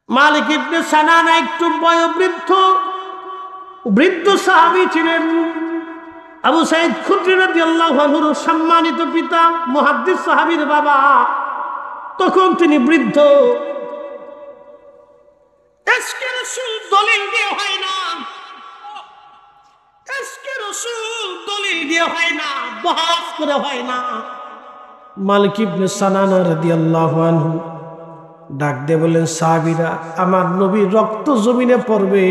মালিক ইবনে সানানা একটু বয়োবৃদ্ধ বৃদ্ধ সাহাবী ছিলেন। আবু সাঈদ খুদরি রাদিয়াল্লাহু আনহুর সম্মানিত পিতা, মুহাদ্দিস সাহাবীর বাবা। তখন তিনি বৃদ্ধ। ইশকে রাসূল দলিল দিয়ে হয় না, ইশকে রাসূল দলিল দিয়ে হয় না, বহাস করে হয় না। মালিক ইবনে সানানা রাদিয়াল্লাহু আনহু ডাক দিয়ে বললেন, সাহাবীরা, আমার নবীর রক্ত জমিনে পড়বে,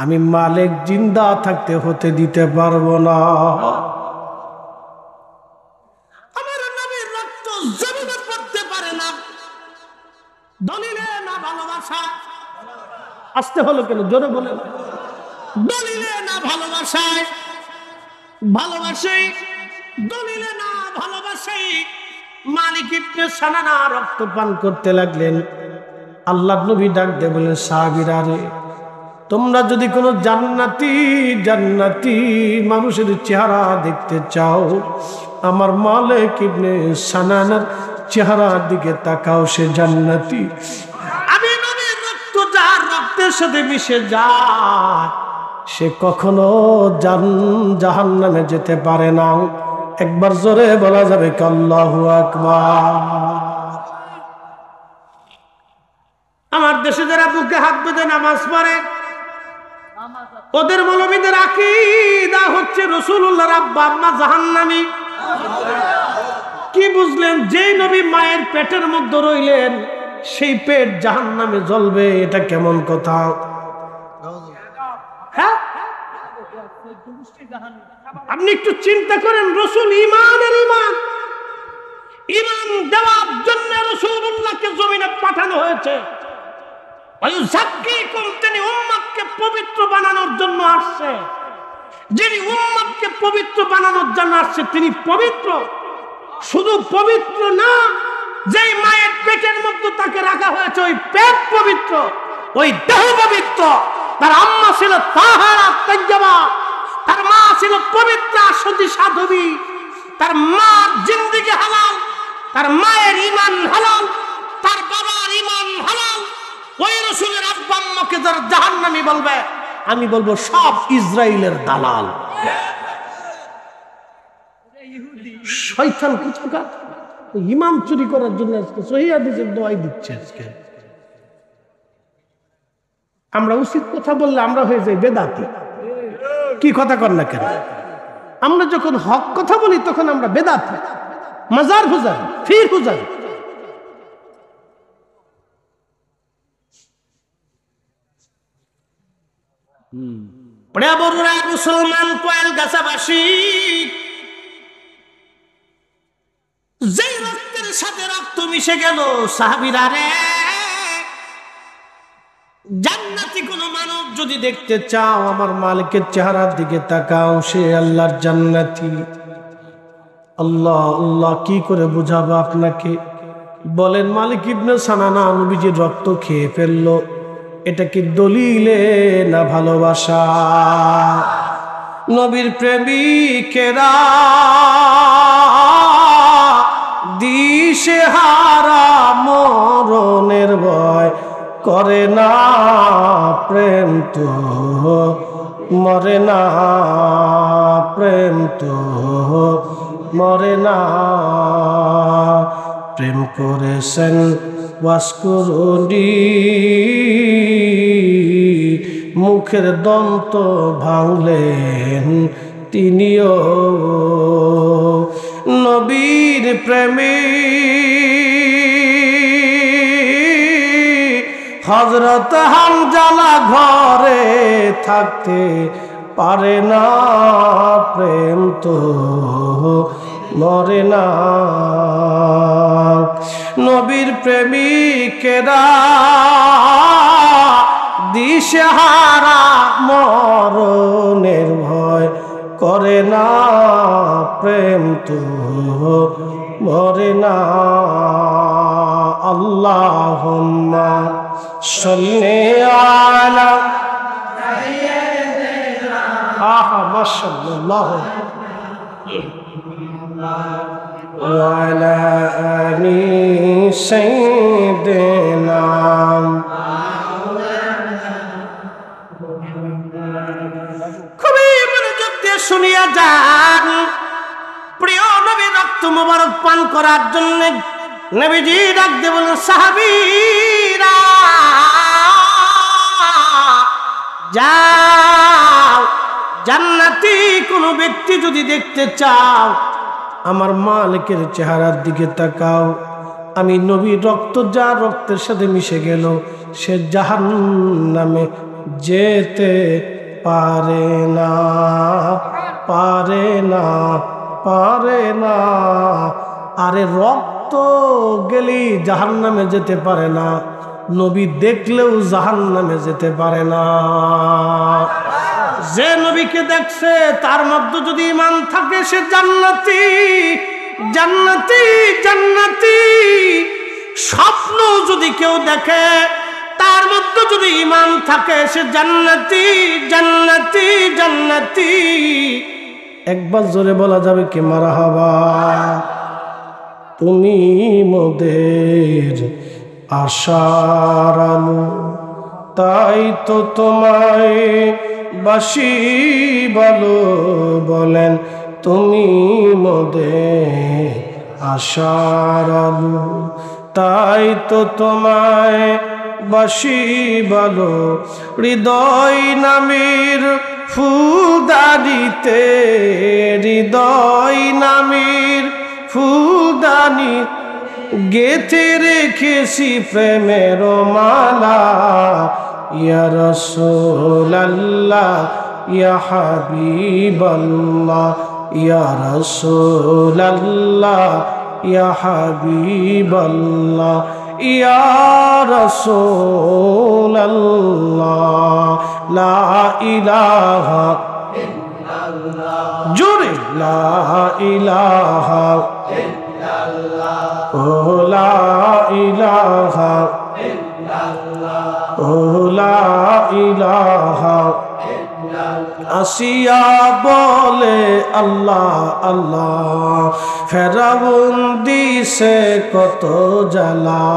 আমি মালিক জিন্দা থাকতে হতে দিতে পারবো না। আমার নবীর রক্ত জমিনে পড়তে পারে না, দলিলে না ভালোবাসা। আসতে হলো কেন, জোরে বলে। দলিলে না ভালোবাসায়, ভালোবাসে দলিলে না ভালোবাসে। মালিক ইবনে সানানা রক্ত পান করতে লাগলেন। আল্লাহর নবী ডাক দিয়ে বললেন, সাহাবীরা রে, তোমরা যদি কোনো জান্নাতি মানুষের চেহারা দেখতে চাও, আমার মালিক ইবনে সানানার চেহারার দিকে তাকাও, সে জান্নাতি। আমি নবীর রক্ত যার রক্তের সাথে মিশে যায়, সে কখনো জাহান্নামে যেতে পারে না। একবার জোরে বলা যাবে আল্লাহু আকবার। আমার দেশে যারা বুকে হাত বেঁধে নামাজ পড়ে, ওদের মৌলবীদের আকীদা হচ্ছে রাসূলুল্লাহর আব্বা আম্মা জাহান্নামী। কি বুঝলেন? যেই নবী মায়ের পেটের মধ্যে রইলেন, সেই পেট জাহান্নামে জ্বলবে। এটা কেমন কথা? হ্যাঁ, আপনি একটু চিন্তা করেন। রাসূল ঈমানের ঈমান দেওয়ার জন্য রাসূলুল্লাহকে জমিনে পাঠানো হয়েছে। তিনি উম্মতকে পবিত্র বানানোর জন্য আসছে। যিনি উম্মতকে পবিত্র বানানোর জন্য আসছে, তিনি পবিত্র। শুধু পবিত্র না, যেই মায়ের পেটের মধ্যে তাকে রাখা হয়েছে, ওই পেট পবিত্র, ওই দেহ পবিত্র। তার আম্মা ছিল তাহারা তাইয়্যিবা, তার মা ছিল পবিত্র সতী সাধবী। তার মার জিন্দেগি হালাল, তার মায়ের ঈমান হালাল, তার বাবার ঈমান হালাল। ওই রাসূলের আব্বা আম্মাকে যারা জাহান্নামী বলবে, আমি বলবো সব ইসরায়েলের দালাল, শয়তান কোথাকার। ঈমান চুরি করার জন্য আজকে সহিহ হাদিসের দোয়াই দিচ্ছে। আজকে আমরা উচিত কথা বললে আমরা হয়ে যাই বেদাতি। কি কথা কর না কেন? আমরা যখন হক কথা বলি তখন আমরা বেদাতি, মাজার হুজার, ফির হুজার। মুসলমান কোয়েল গাছাবাসী, যে রক্তের সাথে রক্ত মিশে গেল, সাহাবীরা রে, জান্নাতি কোন মানব যদি দেখতে চাও, আমার মালিকের চেহারার দিকে তাকাও, সে আল্লাহর জান্নাতি। আল্লাহ আল্লাহ, কি করে বুঝাবো আপনাকে? বলেন, মালিক ইবনে সানানা নবীজির রক্ত খেয়ে ফেললো, এটা কি দলিলে না ভালোবাসা? নবীর প্রেমিকেরা দিশেহারা, মরণের ভয় করে না, প্রেম তো মরে না, প্রেম তো মরে না। প্রেম করেছেন ওয়াসকুরুনি, মুখের দন্ত ভাঙলেন তিনিও। নবীর প্রেমী হযরত হামজালা ঘরে থাকতে পারে না, প্রেম তো মরে না। নবীর প্রেমিকেরা দিশেহারা, মরণের ভয় করে না, প্রেম তো মরে না। আল্লাহুম্মা সাল্লি আলা সাইয়্যিদিনা, আহা মাশাআল্লাহ, ওয়া আলা আলি সাইয়্যিদিনা। মোবারক পান করার জন্য নবীজি ডাক দিয়ে বললেন, সাহাবীরা যাও, জান্নাতি কোনো ব্যক্তি যদি দেখতে চাও আমার মালিকের চেহারার দিকে তাকাও। আমি নবীর রক্ত যা রক্তের সাথে মিশে গেল সে জাহান্নামে যেতে পারে না, পারে না, পারে না। আরে রক্ত গেলেই জাহান্নামে যেতে পারে না, নবী দেখলেও জাহান্নামে যেতে পারে না। যে নবীকে দেখছে তার মধ্যে যদি ঈমান থাকে সে জান্নাতি, জান্নাতি, জান্নাতি। স্বপ্ন যদি কেউ দেখে তার মধ্যে যদি ঈমান থাকে সে জান্নাতি, জান্নাতি, জান্নাতি। একবার জোরে বলা যাবে কি মারহাবা? তুমি মোদের আশার আলো, তাই তো তোমায় বাসি বলো, বলেন তুমি মোদের আশার আলো, তাই তো তোমায় বাসি বলো। হৃদয় নামের ফুলদানিতে, হৃদয় নামের ফুলদানি গেথে রেখেছি প্রেমের মালা। ইয়া রাসূলুল্লাহ, ইয়া হাবিবাল্লাহ, ইয়া রাসূলুল্লাহ, ইয়া হাবিবাল্লাহ, ইয়া রাসূলুল্লাহ। লা ইলাহা ইল্লাল্লাহ, জোরে লা ইলাহা ইল্লাল্লাহ, ও লা ইলাহা ইল্লাল্লাহ, ও লা ইলাহা ইল্লাল্লাহ। আসিয়া বলে আল্লাহ আল্লাহ, ফেরাউন দিছে কত জ্বালা।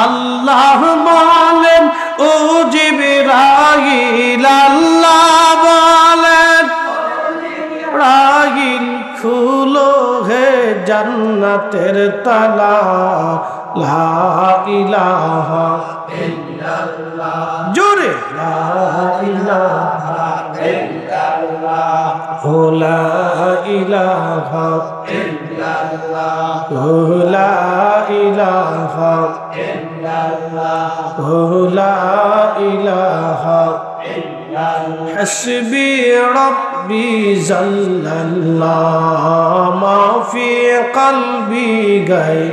আল্লাহ বলেন ও জিবরাইল, আল্লাহ বলেন রাগিল খুলো হে জান্নাতের তালা। লা ইলাহা ইল্লাল্লাহ, জোরে লা ইলাহা ইল্লাল্লাহ, ও লা ইলাহা ইল্লাল্লাহ, ও লা ইলাহা ইল্লাল্লাহ, ও লা ইলাহা ইল্লাল্লাহ। হাসবি রব্বি জাল্লাল্লাহ, মা ফি কলবি গায়।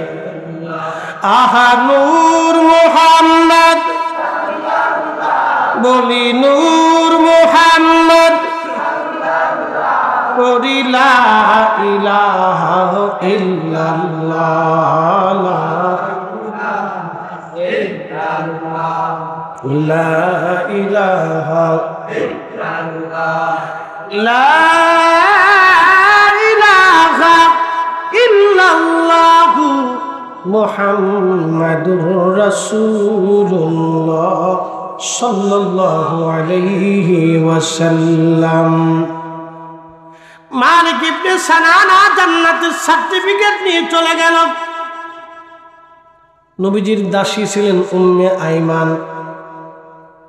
আহা নূর মুহাম্মদ, বলি নূর মুহাম্মদ, করি লা ইলাহা ইল্লাল্লাহ, লা ইলাহা ইল্লাল্লাহ, লা ইলাহা ইল্লাল্লাহ, মুহাম্মাদুর রাসূলুল্লাহ সাল্লাল্লাহু আলাইহি ওয়াসাল্লাম। মালিক ইবনে সানানা জান্নাতের সার্টিফিকেট নিয়ে চলে গেল। নবীজির দাসী ছিলেন উম্মে আইমান,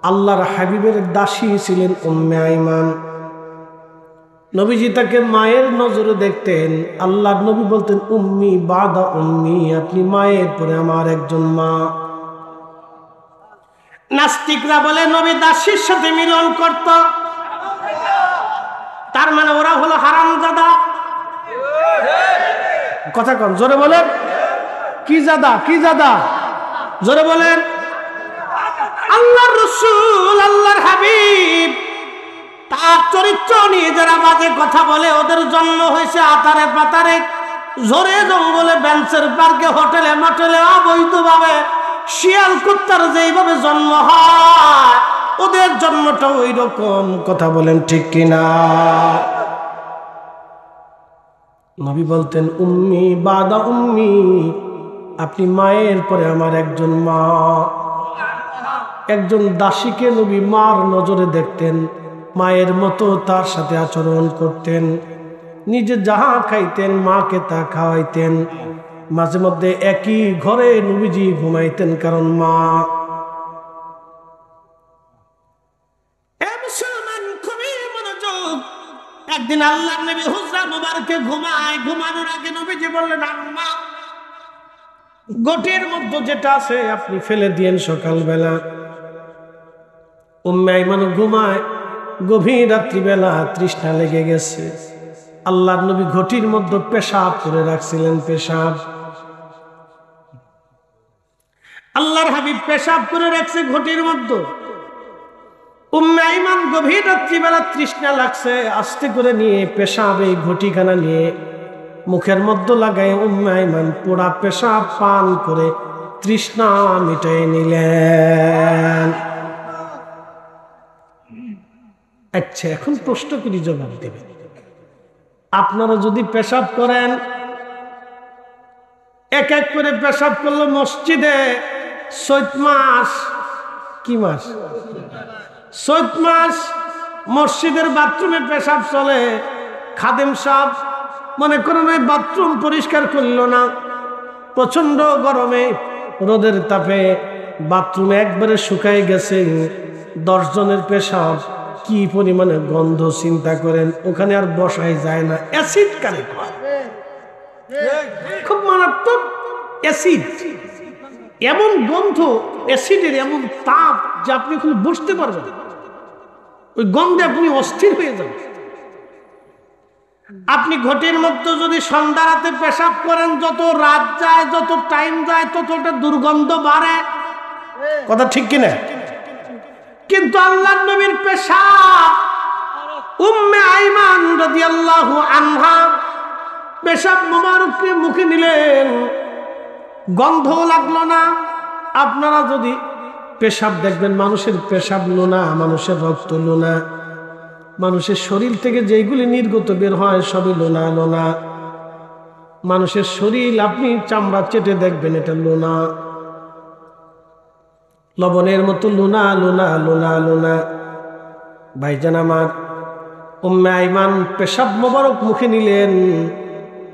আল্লাহর হাবিবের দাসী ছিলেন উম্মে আইমান। নবীজি তাকে মায়ের নজরে দেখতেন। আল্লাহর নবী বলতেন উম্মি বাদা উম্মি, আপনি মায়ের পরে আমার একজন মা। নাস্তিকরা বলে নবী দাসীর সাথে মিলন করত, তার মানে ওরা হলো হারামজাদা। কথা কন, জোরে বলেন। কি জাদা, কি জাদা, জোরে বলেন। আল্লাহর রাসূল, আল্লাহর হাবিব, তার চরিত্র নিয়ে যারা বাজে কথা বলে ওদের জন্ম হয়েছে আতারে পাতারে, ঝোরে জঙ্গলে, বেঞ্চের পার্কে, হোটেলে মোটেলে, অবৈধভাবে। শিয়াল কুত্তার যেইভাবে জন্ম হয় ওদের জন্মটা ওই রকম। কথা বলেন ঠিক কিনা? নবী বলতেন উম্মি বাদা উম্মি, আপনি মায়ের পরে আমার একজন মা। একজন দাসীকে নবী মার নজরে দেখতেন, মায়ের মতো তার সাথে আচরণ করতেন। নিজে যাহা খাইতেন মাকে তা খাওয়াইতেন। মাঝে মধ্যে একই ঘরে নবীজি ঘুমাইতেন, কারণ মা। একদিন আল্লাহর নবী হুজরা মুবারকে ঘুমায়, ঘুমানোর আগে নবীজি বললেন, আম্মা গটির মধ্যে যেটা আছে আপনি ফেলে দিয়েন সকালবেলা। উম্মে আইমান ঘুমায়, গভীর রাত্রিবেলা তৃষ্ণা লেগে গেছে। আল্লাহর নবী ঘটির মধ্যে পেশাব করে রাখছিলেন, পেশাব। আল্লাহর হাবিব পেশাব করে রাখছে ঘটির মধ্যে। উম্মে আইমান গভীর রাত্রিবেলা তৃষ্ণা লাগছে, আস্তে করে নিয়ে পেশাব এই ঘটিখানা নিয়ে মুখের মধ্যে লাগাই উম্মে আইমান পোড়া পেশাব পান করে তৃষ্ণা মিটাই নিলেন। আচ্ছা, এখন প্রশ্ন করি, জবাব দেবেন। আপনারা যদি পেশাব করেন, এক এক করে পেশাব করলো মসজিদে, চৈত মাস, কি মাস? চৈত মাস মসজিদের বাথরুমে পেশাব চলে। খাদেম সাহেব মনে করেন ওই বাথরুম পরিষ্কার করল না, প্রচন্ড গরমে রোদের তাপে বাথরুম একবারে শুকায় গেছে। 10 জনের পেশাব, কি পরিমাণে গন্ধ চিন্তা করেন। ওখানে আর বসাই যায় না, অ্যাসিড কানেক্ট হয়, খুব মারাত্মক অ্যাসিড। এমন গন্ধ, অ্যাসিডের এমন তাপ যে আপনি ওখানে বসতে পারবেন, ওই গন্ধে আপনি অস্থির হয়ে যাবেন। আপনি ঘটির মধ্যে যদি সন্ধ্যা রাতে পেশাব করেন, যত রাত যায়, যত টাইম যায়, তত ওটা দুর্গন্ধ বাড়ে। কথা ঠিক কিনা? কিন্তু আল্লাহর নবীর পেশাব, উম্মে আইমান রাদিয়াল্লাহু আনহা পেশাব মোবারককে মুখে নিলেন, গন্ধ লাগলো না। আপনারা যদি পেশাব দেখবেন, মানুষের পেশাব লোনা, মানুষের রক্ত লোনা, মানুষের শরীর থেকে যেগুলি নির্গত বের হয় সবই লোনা লোনা। মানুষের শরীর আপনি চামড়া চেটে দেখবেন, এটা লোনা, লবণের মতো লোনা লোনা লোনা লোনা। ভাইজান আমার, উম্মে আইমান পেশাব মোবারক মুখে নিলেন।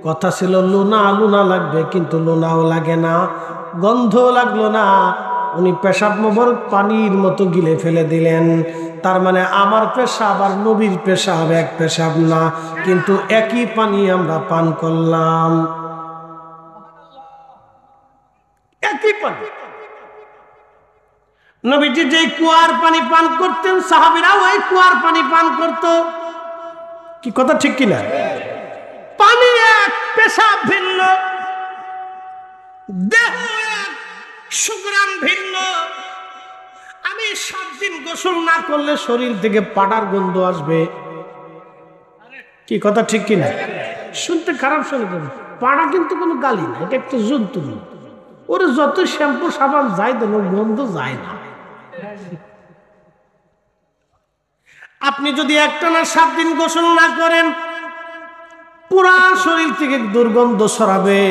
কথা ছিল লোনা লোনা লাগবে, কিন্তু লোনাও লাগে না, গন্ধ লাগলো না। উনি পেশাব মোবারক পানির মতো গিলে ফেলে দিলেন। তার মানে আমার পেশাব আর নবীর পেশাব এক পেশাব না, কিন্তু একই পানি আমরা পান করলাম, একই পানি। নবীজি যে কুয়ার পানি পান করতেন, সাহাবীরাও ওই কুয়ার পানি পান করত। কি কথা ঠিক কিনা? পানি এক, পেশাব ভিন্ন, দেহ এক, সুগ্রাম ভিন্ন। আমি 7 দিন গোসল না করলে শরীর থেকে পাটার গন্ধ আসবে। কি কথা ঠিক কিনা? শুনতে খারাপ শুনে, পাড়া কিন্তু কোনো গালি না, এটা একটা জন্তু। ওরে যত শ্যাম্পু সাবান যায় দেন, গন্ধ যায় না। আপনি যদি একটানা 7 দিন গোসল না করেন, পুরা শরীর থেকে দুর্গন্ধ ছড়াবে।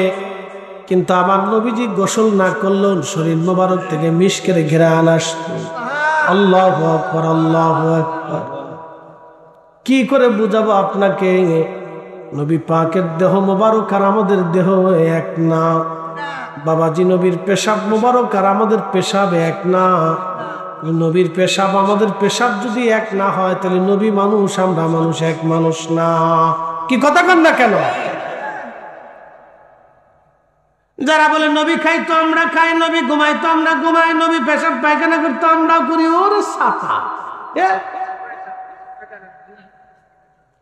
কিন্তু আমার নবীজি গোসল না করলেও শরীর মোবারক থেকে মিশকের ঘেরান আসতো। আল্লাহু আকবার, আল্লাহু আকবার। কি করে বুঝাবো আপনাকে? নবী পাকের দেহ মোবারক আর আমাদের দেহ এক না। বাবাজি, নবীর পেশাব মোবারক আর আমাদের পেশাব এক না। নবীর পেশাব আমাদের পেশাব যদি এক না হয়, তাহলে নবী মানুষ, আমরা মানুষ, এক মানুষ না। কি কথা কন না কেন? যারা বলে নবী খাইতো আমরা খাই, নবী ঘুমাইতো আমরা ঘুমাই, নবী পেশাব পায়খানা করতো আমরা করি, ওর ছাতা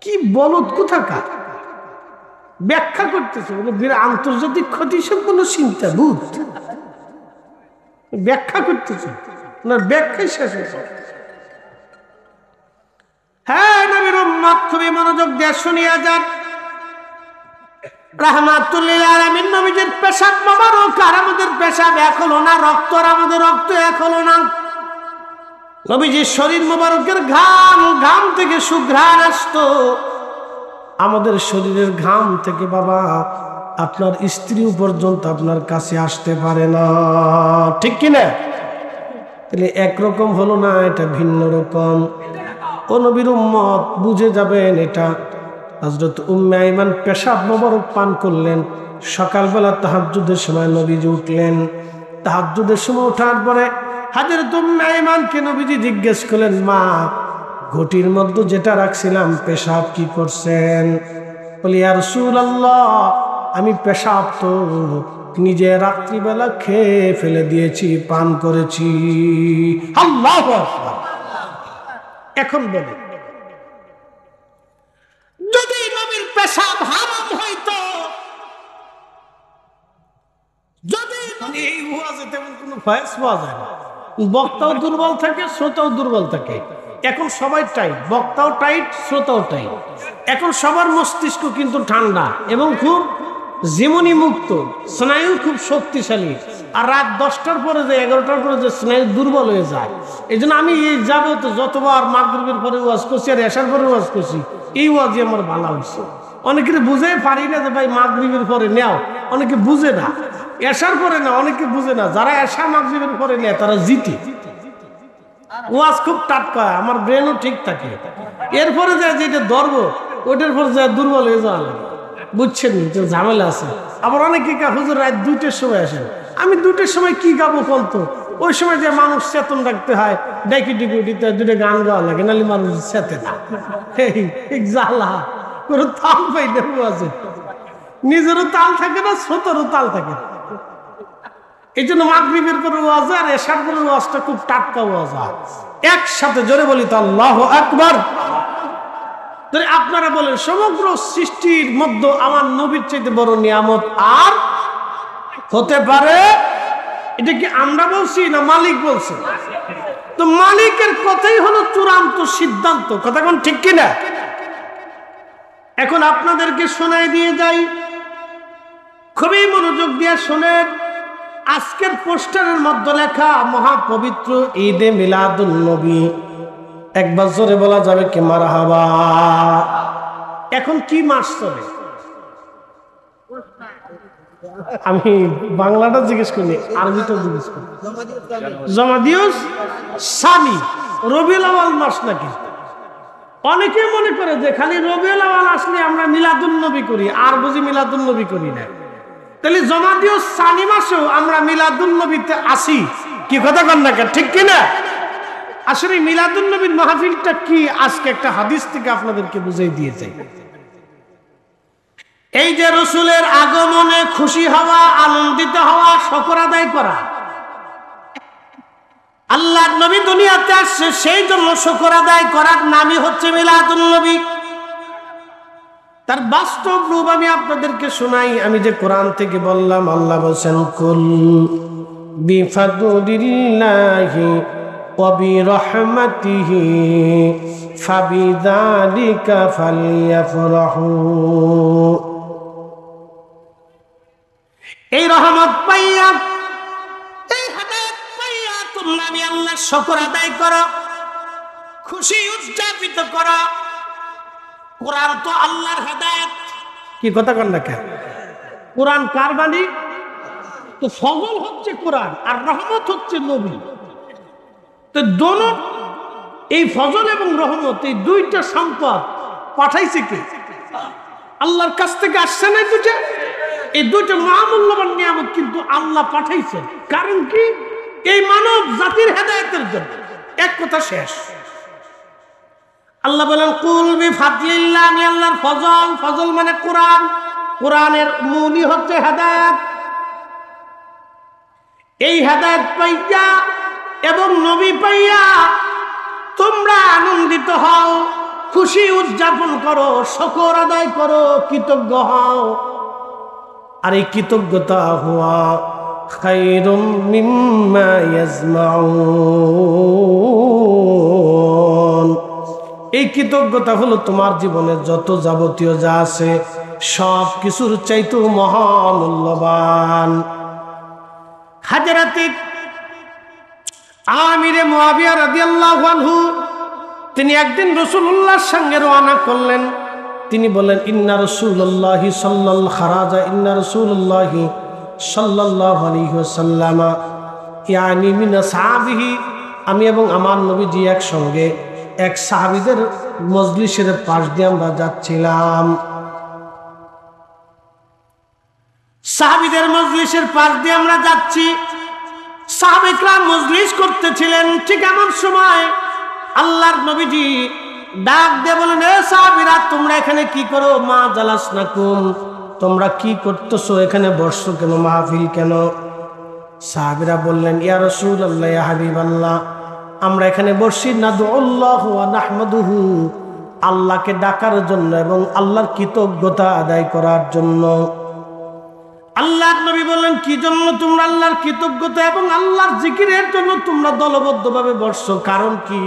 কি বলদ কোথাকার ব্যাখ্যা করতেছে। আন্তর্জাতিক ক্ষতি সম্পন্ন চিন্তা ভূত ব্যাখ্যা করতেছে, ওনার ব্যাখ্যাই শেষ হয়েছে। হ্যাঁ, নবীর উম্মত খুবই মনোযোগ দিয়ে শুনিয়া যান। রাহমাতুল লিল আলামিন নবীজির পেশাব মোবারক আর আমাদের পেশাব এক হলো না, রক্ত আর আমাদের রক্ত এক হলো না। নবীজির শরীর মোবারকের ঘাম, ঘাম থেকে সুঘ্রাণ আসতো। আমাদের শরীরের ঘাম থেকে বাবা আপনার স্ত্রীও পর্যন্ত আপনার কাছে আসতে পারে না, ঠিক কিনা? তাহলে একরকম হলো না, এটা ভিন্ন রকম। ও নবীর উম্মত বুঝে যাবেন এটা। হযরত উম্মে আইমান পেশাব মোবারক পান করলেন। সকালবেলা তাহাজ্জুদের সময় নবীজি উঠলেন। তাহাজ্জুদের সময় ওঠার পরে হযরত উম্মে আইমানকে নবীজি জিজ্ঞেস করলেন, মা, ঘটির মধ্যে যেটা রাখছিলাম পেশাব কি করছেন? বলি, ইয়া রাসূলুল্লাহ, আমি পেশাব তো নিজে রাত্রিবেলা খেয়ে ফেলে দিয়েছি, পান করেছি। আল্লাহু আকবার। এখন বলে, যদি নবীর পেশাব হারাম হইতো, যদি এই ওয়াজে তেমন কোনো ফয়েজ পাওয়া যায় না, বক্তাও দুর্বল থাকে, শ্রোতাও দুর্বল থাকে। এখন সবাই টাইট, বক্তাও টাইট, শ্রোতাও টাইট। এখন সবার মস্তিষ্ক কিন্তু ঠান্ডা এবং খুব জীবনী মুক্ত, স্নায়ু খুব শক্তিশালী। আর রাত 10টার পরে যে 11টার পরে যে স্নায়ু দুর্বল হয়ে যায়, এই জন্য আমি এই যাবো তো যতবার মাগরিবের পরে ওয়াজ করছি আর এশার পরে ওয়াজ করছি, এই ওয়াজই আমার ভালো হচ্ছে। অনেকে বুঝে পারি না যে ভাই মাগরিবের পরে নেও, অনেকে বুঝে না। এশার পরে না, অনেকে বুঝে না। যারা এশা মাগরিবের পরে নেয় তারা জিতে। ওয়াজ খুব টাটকা, আমার ব্রেনও ঠিক থাকে। এরপরে যায় যেটা ধরবো ওইটার পর যায় দুর্বল হয়ে যাওয়া লাগে, বুঝছেন? তো ঝামেলা আছে। আবার অনেকে হুজুর রাত 2টার সময় আসেন। আমি 2টার সময় কি গাবো বলতো? ওই সময় যে মানুষ চেতন রাখতে হয়, ডাকি ডিকি দিতে দুটো গান গাওয়া লাগে, নাহলে মানুষ চেতে না। জ্বালা কোনো তাল পাই না আছে, নিজেরও তাল থাকে না, ছোটরও তাল থাকে না। এই জন্য মাগরিবের পরে ওয়াজ আর এশার পরে ওয়াজটা খুব টাটকা ওয়াজ। একসাথে জোরে বলি তো আল্লাহু আকবার। আপনারা বলেন, সমগ্র সৃষ্টির মধ্যে আমার নবীর চাইতে বড় নিয়ামত আর হতে পারে? এটা কি আমরা বলছি না মালিক বলছে? তো মালিকের কথাই হলো চূড়ান্ত সিদ্ধান্ত। কথা কোন ঠিক কিনা? এখন আপনাদেরকে শোনায় দিয়ে যাই, খুবই মনোযোগ দিয়ে শোনেন। আজকের পোস্টারের মধ্যে লেখা মহাপবিত্র ঈদে মিলাদুন নবী। একবার জোরে বলা যাবে কি মারহাবা? এখন কি মাস চলে? আমি বাংলাটা জিজ্ঞেস করি, আরবিটা জিজ্ঞেস করি। জমাদিউস সানি, রবিউল আউয়াল মাস নাকি? অনেকে মনে করে যে খালি রবিউল আউয়াল আসলে আমরা মিলাদুন নবী করি, আর বুঝি মিলাদুন নবী করি না। তাহলে জমাদিউস সানি মাসেও আমরা মিলাদুন নবীতে আসি, কি কথা কন না? ঠিক কিনা? আসলে মিলাদুন নবীর মাহফিলটা কি, আজকে একটা হাদিস থেকে আপনাদেরকে বুঝিয়ে দিয়ে যাই। এই যে রসুলের আগমনে খুশি হওয়া, আনন্দিত হওয়া, শুকর আদায় করা। আল্লাহর নবী দুনিয়াতে আসছে, সেই জন্য শুকর আদায় করার নামই হচ্ছে মিলাদুন নবী। তার বাস্তব রূপ আমি আপনাদেরকে শোনাই। আমি যে কোরআন থেকে বললাম, আল্লাহ বলছেন, কুল বিফাদলিল্লাহি ওয়া বিরহমাতিহি ফাবিযালিকা ফালইফরাহু। এই রহমত পাইয়া, এই হেদায়েত পাইয়া তোমরা আমি আল্লাহর শুকর আদায় করো, খুশি উদযাপিত করো। কোরআন তো আল্লাহর হেদায়েত, কি কথা কন না কেন? কোরআন কার বাণী? তো ফজল হচ্ছে কোরআন আর রহমত হচ্ছে নবী। তো দোনো, এই ফজল এবং রহমত, এই দুইটা সম্পদ পাঠাইছে কে? আল্লাহর কাছ থেকে আসছে না দুইটা? এই দুইটা মহামূল্যবান নিয়ামত কিন্তু আল্লাহ পাঠাইছেন। কারণ কি? এই মানব জাতির হেদায়েতের জন্য। এক কথা শেষ। আল্লাহ বলেন, কুল বিফাদলিল্লাহ, আমি আল্লাহর ফজল। ফজল মানে কোরআন। কোরআনের মূলই হচ্ছে হেদায়েত। এই হেদায়েত পাইয়া এবং নবী পাইয়া তোমরা আনন্দিত হও, খুশি উদযাপন করো, শুকর আদায় করো, কৃতজ্ঞ হও। আর এই কৃতজ্ঞতা হওয়া খায়রুম মিম্মা ইয়াজমাউন। এই কৃতজ্ঞতা হলো তোমার জীবনের যত যাবতীয় যা আছে সব কিছুর চাইতেও মহামূল্যবান। হযরত আমিরে মুআবিয়া রাদিয়াল্লাহু আনহু, তিনি একদিন রাসূলুল্লাহর সঙ্গে রওনা করলেন। তিনি বলেন, ইন্না রাসূলুল্লাহি সাল্লাল্লাহু খারাজা, ইন্না রাসূলুল্লাহি সাল্লাল্লাহু আলাইহি ওয়াসাল্লাম ইয়ানি মিন আসহাবিহি, আমি এবং আমার নবীজি একসঙ্গে এক সাহাবীদের মজলিসের পাশ দিয়ে আমরা যাচ্ছিলাম। সাহাবীদের মজলিসের পাশ দিয়ে আমরা যাচ্ছি, সাহাবায়ে মজলিস করতেছিলেন। ঠিক এমন সময় আল্লাহর নবীজি ডাক দিয়ে বলেন, এ সাহাবীরা তোমরা এখানে কি করো? মা জালাসনাকুম, তোমরা কি করতেছো? এখানে বসছো কেন? মাহফিল কেন? সাহাবীরা বললেন, ইয়া রাসূলুল্লাহ, ইয়া হাবিবাল্লাহ, আমরা এখানে বসছি নাদুল্লাহু ওয়া নাহমাদুহু, আল্লাহকে ডাকার জন্য এবং আল্লাহর কৃতজ্ঞতা আদায় করার জন্য। আল্লাহর নবী বললেন, কি জন্য তোমরা আল্লাহর কৃতজ্ঞতা এবং আল্লাহর জিকিরের জন্য তোমরা দলবদ্ধভাবে বসছো, কারণ কি?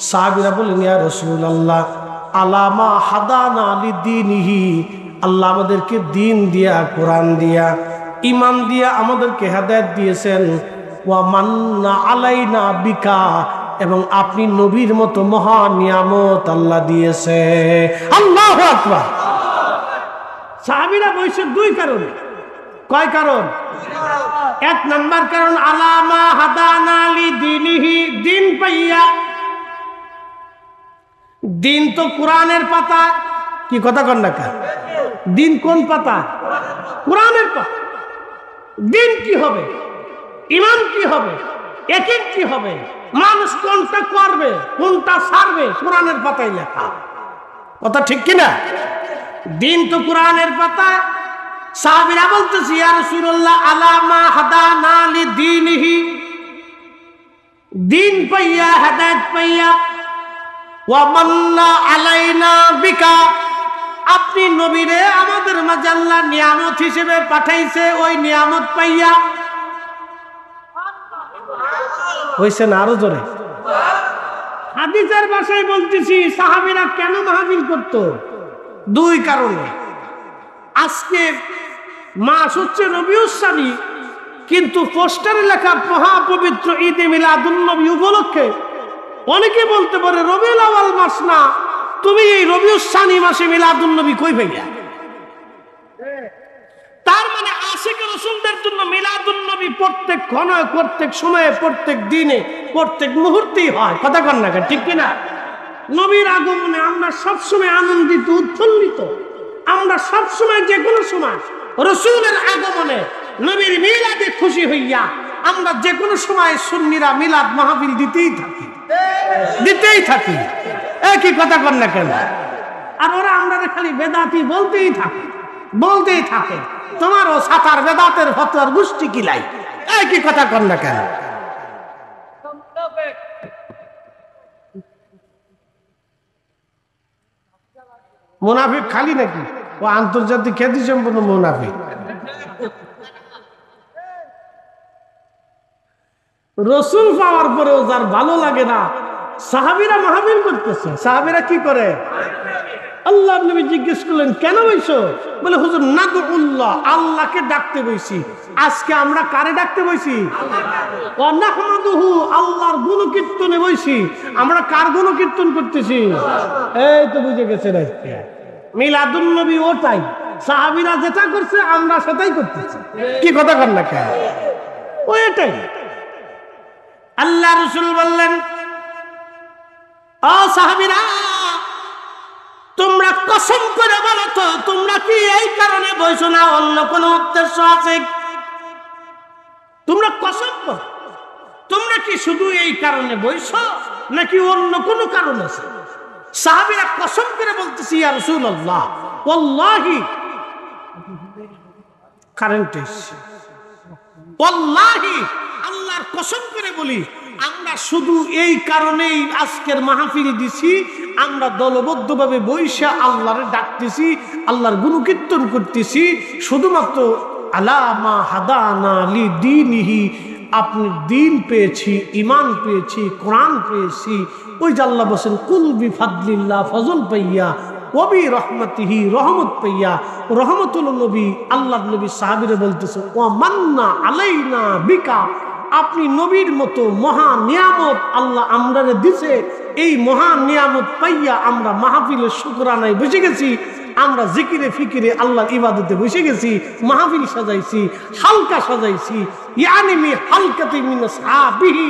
সাহাবীরা বললেন, ইয়া রাসূলুল্লাহ, আলামা হাদানা লিদ্দীনিহি, আল্লাহ আমাদেরকে দ্বীন দিয়া, কোরআন দিয়া, ঈমান দিয়া আমাদেরকে হেদায়েত দিয়েছেন। ওয়া মান্না আলাইনা বিকা, এবং আপনি নবীর মতো মহা নিয়ামত আল্লাহ দিয়েছে। আল্লাহু আকবার। সাহাবীরা বলছে দুই কারণে। কয় কারণ? এক নাম্বার কারণ আলামা হাদানা লিদ্দীনিহি, দ্বীন পাইয়া। দ্বীন তো কোরআনের পাতা। কি কথা কন না কা? দ্বীন কোন পাতা? কোরআনের পাতা। দ্বীন কি হবে? ঈমান কি হবে? ইয়াকিন কি হবে? মানুষ কোনটা করবে কোনটা ছাড়বে কোরআনের পাতায় লেখা। কথা ঠিক কিনা? দ্বীন তো কোরআনের পাতায়। সাহাবীরা বলতেছে, ইয়া রাসূলুল্লাহ, আলামা হাদানা লিদ্দীনিহি, দ্বীন পাইয়া, হেদায়েত পাইয়া। ওয়া মান্না আলাইনা বিকা, আপনি নবীরে আমাদের মাঝে আল্লাহ নিয়ামত হিসেবে পাঠাইছে, ওই নিয়ামত পাইয়া। হইছে না? আরো জোরে। হাদিসের ভাষায় বলতেছি, সাহাবীরা কেন মাহফিল করত? দুই কারণে। আজকে মাস হচ্ছে রবিউল সানি, কিন্তু পোস্টারে লেখা মহাপবিত্র ঈদে মিলাদুন নবী উপলক্ষে অনেকে বলতে পারে রবিউল আউয়াল মাস না, তুমি এই রবিউল সানি মাসে মিলাদুন নবী কই পাইলা? তার মানে আশিকে রাসূলদের জন্য মিলাদুন নবী প্রত্যেক ক্ষণে, প্রত্যেক সময়ে, প্রত্যেক দিনে, প্রত্যেক মুহূর্তেই হয়। কথা কন না, ঠিক কিনা? নবীর আগমনে আমরা সবসময় আনন্দিত, উৎফুল্লিত। আমরা সবসময়, যে কোনো সময় রাসূলের আগমনে, নবীর মিলাদে খুশি হইয়া আমরা যে কোনো সময় সুন্নিরা মিলাদ মাহফিল দিতেই থাকি। একই কথা কন না কেন? আর ওরা আমরা খালি বেদাতি বলতেই থাকে। তোমারও সাতার বেদাতের ফতোয়ার গোষ্ঠী কিলাই। একই কথা কন না কেন? মুনাফিক খালি নাকি? ও আন্তর্জাতিক খ্যাতি সম্পন্ন মুনাফিক। রসুল পাওয়ার পরেও যার ভালো লাগে না, সাহাবীরা মাহফিল করতেছে। সাহাবীরা কি করে? আল্লাহ নবী জিজ্ঞেস করলেন, কেন বইছো? বলে, হুজুর নাদুল্লাহ, আল্লাহকে ডাকতে বইছি। আজকে আমরা কারে ডাকতে বইছি? ওয়া নাহমাদুহু, আল্লাহর গুণকীর্তনে বইছি। আমরা কার গুণকীর্তন করতেছি? এই তো বুঝে গেছেন। মিলাদুন নবী ওটাই। সাহাবীরা যেটা করছে আমরা সেটাই করতেছি। কি কথা কন না কেন? ওইটাই। আল্লাহ রাসূল বললেন, ও সাহাবীরা, তোমরা কসম করে বলো তো, তোমরা কি এই কারণে বইছো না অন্য কোনো উদ্দেশ্য আছে? তোমরা কসম করো, তোমরা কি শুধু এই কারণে বইছো নাকি অন্য কোনো কারণ আছে? সাহাবীরা কসম করে বলতেছি, ইয়া রাসূলুল্লাহ, ওয়াল্লাহি, কারেন্ট এসেছে, ওয়াল্লাহি, আল্লাহর কসম করে বলি, আমরা শুধু এই কারণেই আজকের মাহফিল দিছি। আমরা দলবদ্ধভাবে বৈশা আল্লাহরে ডাকতেছি, আল্লাহর গুণকীর্তন করতেছি, শুধুমাত্র আলামা হাদানা লিদ্দীনিহি, আপনি দ্বীন পেয়েছি, ঈমান পেয়েছি, কোরআন পেয়েছি। ওই যে আল্লাহ বলেন, কুল বিফাদলিল্লাহ, ফজল পাইয়া, ওবি রহমতিহি, রহমত পাইয়া। রহমতুল নবী, আল্লাহর নবী সাহাবীরা বলতেছে, ওয়া মান্না আলাইনা বিকা, আপনি নবীর মতো মহা নিয়ামত আল্লাহ আমরারে দিছে। এই মহা নিয়ামত পাইয়া আমরা মাহফিলের শুকরানায় বসে গেছি, আমরা জিকিরে ফিকিরে আল্লাহর ইবাদতে বসে গেছি, মাহফিল সাজাইছি, হালকা সাজাইছি। ইয়ানি মি হালকাতি মিন আসহাবিহি,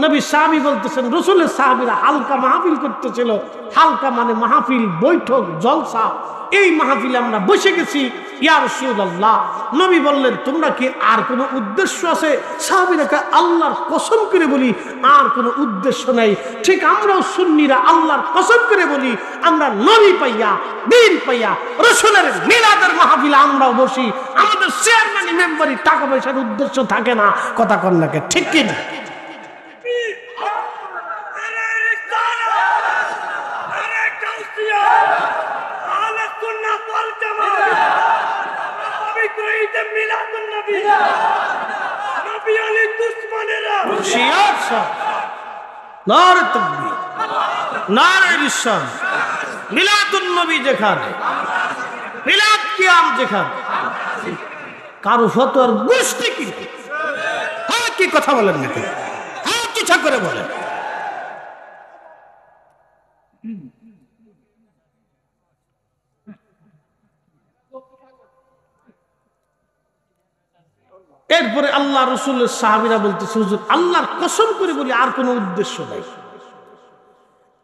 নবী সাহাবী বলতেছেন রাসূলের সাহাবীরা হালকা মাহফিল করতেছিল। হালকা মানে মাহফিল, বৈঠক, জলসা। এই মাহফিলে আমরা বসে গেছি। ইয়া রাসূলুল্লাহ, নবী বললেন তোমরা কি আর কোনো উদ্দেশ্য আছে? সাহাবীরা আল্লাহর কসম করে বলি আর কোনো উদ্দেশ্য নাই। ঠিক আমরাও সুন্নিরা আল্লাহর কসম করে বলি আমরা নবী পাইয়া, দিন পাইয়া, রাসূলের মিলাদের মাহফিলে আমরাও বসি। আমাদের চেয়ারম্যান মেম্বারি টাকা পয়সার উদ্দেশ্য থাকে না। কথা কন নাকি ঠিক কি না? কারো ফতোয়ার গোষ্ঠী কি কথা বলেন নাকি? হ্যাঁ ইচ্ছা করে বলেন। এরপরে আল্লাহ রাসূলের সাহাবীরা বলতেছে হুজুর আল্লাহর কসম করে বলি আর কোনো উদ্দেশ্য নাই।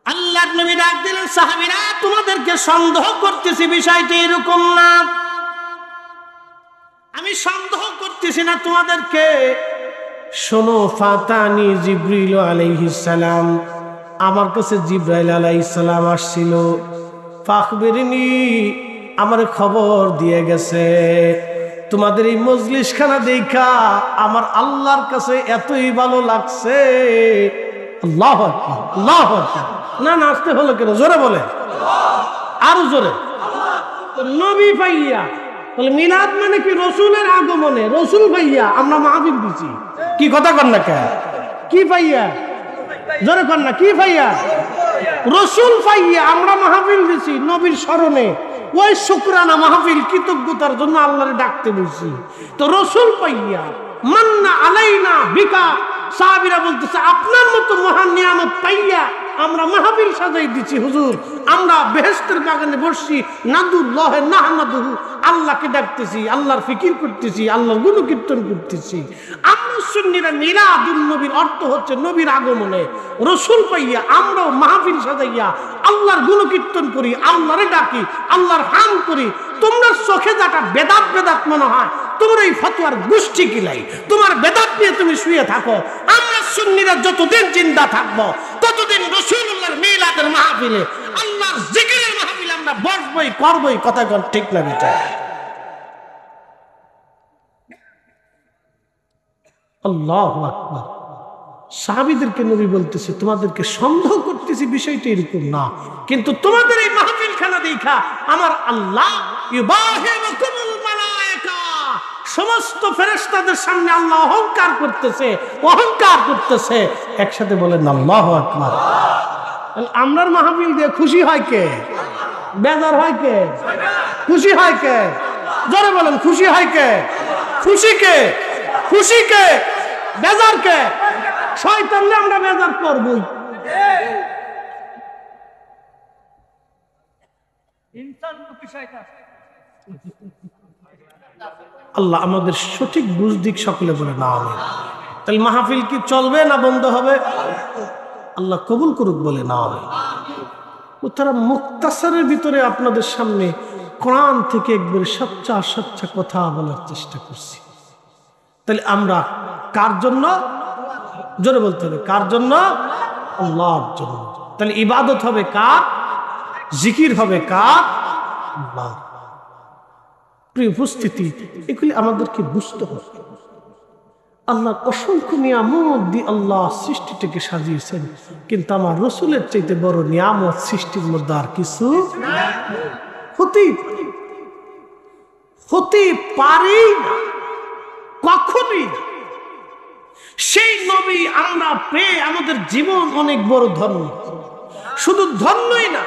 আল্লাহর নবী ডাক দিলেন সাহাবীরা তোমাদেরকে সন্দেহ করতেছি বিষয়টি এরকম না। আমি সন্দেহ করতেছি না তোমাদেরকে। শোনো, ফাতানি জিবরিল আলাইহিস সালাম, আমার কাছে জিবরাইল আলাইহিস সালাম আসছিল। ফাখবিরনি, আমার খবর দিয়ে গেছে তোমাদের এই মজলিসখানা দেখা আমার আল্লাহর কাছে এতই ভালো লাগছে। আল্লাহু আকবার, আল্লাহু আকবার। না না আসতে হলো কেন? জোরে বলে, আরো জোরে। নবী পাইয়া বলে মিলাদ মানে কি? রসুলের আগমনে, রসুল পাইয়া আমরা মাহফিল দিছি। কি কথা কন না কে? কি পাইয়া? জোরে কন না, কি পাইয়া? রসুল পাইয়া আমরা মাহফিল দিছি নবীর স্মরণে। ওই শুকরানা মাহফিল, কৃতজ্ঞতার জন্য আল্লাহরে ডাকতে বলছি। তো রসুল পাইয়া মান্না আলাইনা বিকা, সাহাবীরা বলতেছে আপনার মতো মহান নিয়ামত পাইয়া আমরা মাহফিল সাজাই দিচ্ছি হুজুর। আমরা বেহেশতের বাগানে বসছি, নাদুল্লাহ নাহমাদুহু, আল্লাহকে ডাকতেছি, আল্লাহর ফিকির করতেছি, আল্লাহর গুণকীর্তন করতেছি। আমরা সুন্নিরা মিলাদুন নবীর অর্থ হচ্ছে নবীর আগমনে রসুল পাইয়া আমরাও মাহফিল সাজাইয়া আল্লাহর গুণকীর্তন করি, আল্লাহরে ডাকি, আল্লাহর হাম করি। তোমরা চোখে যাটা বেদাত বেদাত মনে হয়, তোমরা এই ফতোয়ার গোষ্ঠী কিলাই, তোমার বেদাত নিয়ে তুমি শুয়ে থাকো। আমরা সুন্নিরা যতদিন জিন্দা থাকবো ততদিন রাসূলুল্লাহর মিলাদের মাহফিলে, আল্লাহর জিকিরের মাহফিলে আমরা বসবই, করবই। কথা কোন ঠিক না বেটা? আল্লাহু আকবার। সাহাবীদেরকে নবী বলতেছে তোমাদেরকে সন্দেহ করতেছি বিষয়টা এরকম না, কিন্তু তোমাদের এই মাহফিলখানা দেখা আমার আল্লাহ ইউবাহিরুকুমুল মালায়েকা, সমস্ত ফেরেশতাদের সামনে আল্লাহ অহংকার করতেছে, অহংকার করতেছে। একসাথে বলেন আল্লাহু আকবার। আমরার মাহফিল দিয়ে খুশি হয় কে? বেজার হয় কে? খুশি হয় কে? জোরে বলেন খুশি হয় কে? খুশি কে? খুশি কে? বেজার কে? শয়তানরে আমরা বেজার করবই। আল্লাহ আমাদের সঠিক বুঝ দিক সকলে বলে না আমিন। তাহলে মাহফিল কি চলবে না বন্ধ হবে? আল্লাহ কবুল করুক বলে না আমিন। তারা মুক্তাসারের ভিতরে আপনাদের সামনে কোরআন থেকে একবার সচ্চা সচ্চা কথা বলার চেষ্টা করছি। তাহলে আমরা কার জন্য? জোরে বলতে হবে, কার জন্য? আল্লাহর জন্য। তাহলে ইবাদত হবে কার? জিকির হবে কার? আল্লাহ। প্রিয় উপস্থিতি, এগুলি আমাদেরকে বুঝতে হবে। আল্লাহর অসংখ্য নিয়ামত দিয়ে আল্লাহ সৃষ্টিটাকে সাজিয়েছেন, কিন্তু আমার রসুলের চাইতে বড় নিয়ামত সৃষ্টির মধ্যে আর কিছু হতে পারে না, কখনই না। সেই নবী আমরা পেয়ে আমাদের জীবন অনেক বড় ধন্য। শুধু ধন্যই না,